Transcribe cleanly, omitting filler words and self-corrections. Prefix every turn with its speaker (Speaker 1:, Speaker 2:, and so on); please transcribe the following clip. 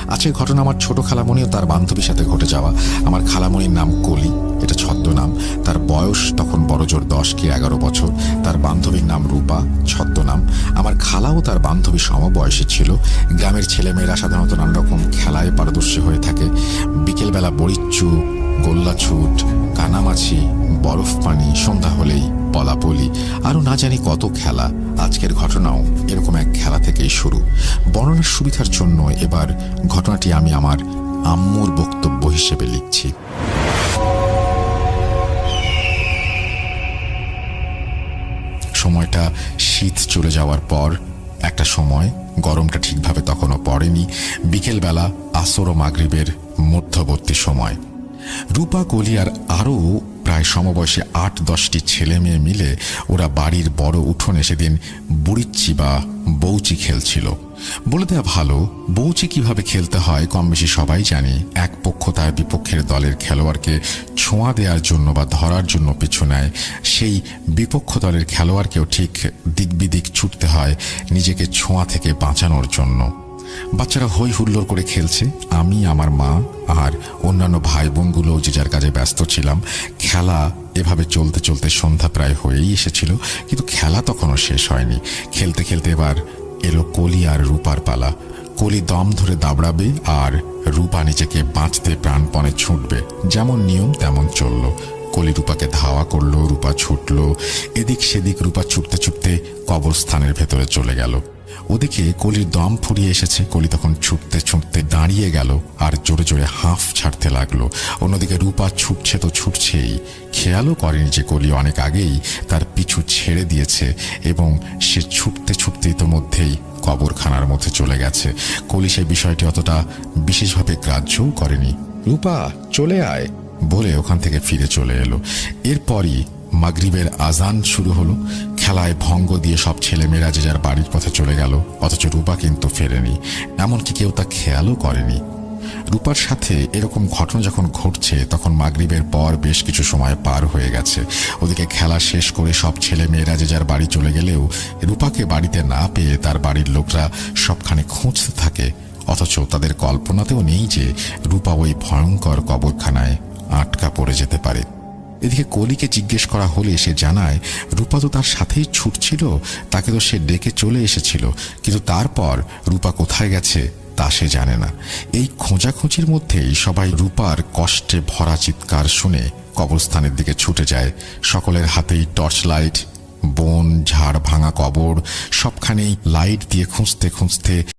Speaker 1: আজকের ঘটনা আমার ছোট খালামণি ও তার বান্ধবীর সাথে ঘটে যাওয়া। আমার খালামণির নাম কলি, এটা ছদ্মনাম। তার বয়স তখন বড়জোর 10 কি 11 বছর। তার বান্ধবীর নাম রূপা, ছদ্মনাম। আমার খালাও তার বান্ধবী সমবয়সী ছিল। গ্রামের ছেলেমেয়েরা সাধারণত নানা রকম খেলায় পারদর্শী হয়ে থাকে। বিকেলবেলা বড়িচ্চু, গোল্লাছুট, কানামাছি, বরফ পানি, সন্ধ্যা হলেই পলাপলি, আরও না জানি কত খেলা। আজকের ঘটনাও এরকম এক খেলা থেকেই শুরু। বর্ণনার সুবিধার জন্য এবার ঘটনাটি আমি আমার আম্মুর বক্তব্য হিসেবে লিখছি। সময়টা শীত চলে যাওয়ার পর একটা সময়, গরমটা ঠিকভাবে তখনও পড়েনি। বিকেলবেলা আসর ও মাগরিবের মধ্যবর্তী সময়। রূপা, কলি আর আরও প্রায় সমবয়সী 8-10টি ছেলে মেয়ে মিলে ওরা বাড়ির বড় উঠোনে সেদিন বুড়িচ্চি বা বৌচি খেলছিল। বলে দেওয়া ভালো, বৌচি কিভাবে খেলতে হয় কম বেশি সবাই জানি। এক পক্ষ তার বিপক্ষের দলের খেলোয়াড়কে ছোঁয়া দেওয়ার জন্য বা ধরার জন্য পিছু নেয়। সেই বিপক্ষ দলের খেলোয়াড়কেও ঠিক দিক বিদিক ছুটতে হয় নিজেকে ছোঁয়া থেকে বাঁচানোর জন্য। বাচ্চারা হই হুল্লোড় করে খেলছে। আমি, আমার মা আর অন্যান্য ভাই বোনগুলো যে যার কাজে ব্যস্ত ছিলাম। খেলা এভাবে চলতে চলতে সন্ধ্যা প্রায় হয়েই এসেছিল, কিন্তু খেলা তখনও শেষ হয়নি। খেলতে খেলতে এবার এলো কলি আর রূপার পালা। কলি দম ধরে দাবড়াবে আর রূপা নিজেকে বাঁচতে প্রাণপণে ছুটবে। যেমন নিয়ম তেমন চলল। কলি রূপাকে ধাওয়া করলো, রূপা ছুটল। এদিক সেদিক রূপা ছুটতে ছুটতে কবরস্থানের ভেতরে চলে গেল। ওদিকে কলির দম ফুরিয়ে এসেছে। কলি তখন ছুটতে ছুটতে দাঁড়িয়ে গেল আর জোরে জোরে হাঁফ ছাড়তে লাগলো। অন্যদিকে রূপা ছুটছে তো ছুটছেই। খেয়ালও করেনি যে কলি অনেক আগেই তার পিছু ছেড়ে দিয়েছে এবং সে ছুটতে ছুটতে ইতোমধ্যেই কবরখানার মধ্যে চলে গেছে। কলি সেই বিষয়টি অতটা বিশেষভাবে গ্রাহ্যও করেনি। রূপা, চলে আয় বলে ওখান থেকে ফিরে চলে এলো। এরপরই মাগরিবের আজান শুরু হলো। খেলায় ভঙ্গ দিয়ে সব ছেলেমেয়েরা যে যার বাড়ির পথে চলে গেল, অথচ রূপা কিন্তু ফেরেনি। এমনকি কেউ তা খেয়ালও করেনি। রূপার সাথে এরকম ঘটনা যখন ঘটছে তখন মাগরিবের পর বেশ কিছু সময় পার হয়ে গেছে। ওদিকে খেলা শেষ করে সব ছেলে মেয়েরা যে যার বাড়ি চলে গেলেও রূপাকে বাড়িতে না পেয়ে তার বাড়ির লোকরা সবখানে খুঁজতে থাকে। অথচ তাদের কল্পনাতেও নেই যে রূপা ওই ভয়ঙ্কর কবরখানায় আটকা পড়ে যেতে পারে। এদিকে কলিকে জিজ্ঞেস করা হলে সে জানায় রূপা তো তার সাথেই ছুটছিল, তাকে তো সে ডেকে চলে এসেছিল, কিন্তু তারপর রূপা কোথায় গেছে তা সে জানে না। এই খোঁজাখুঁজির মধ্যেই সবাই রূপার কষ্টে ভরা চিৎকার শুনে কবরস্থানের দিকে ছুটে যায়। সকলের হাতেই টর্চ লাইট। বন ঝাড় ভাঙা কবর, সবখানেই লাইট দিয়ে খুঁজতে খুঁজতে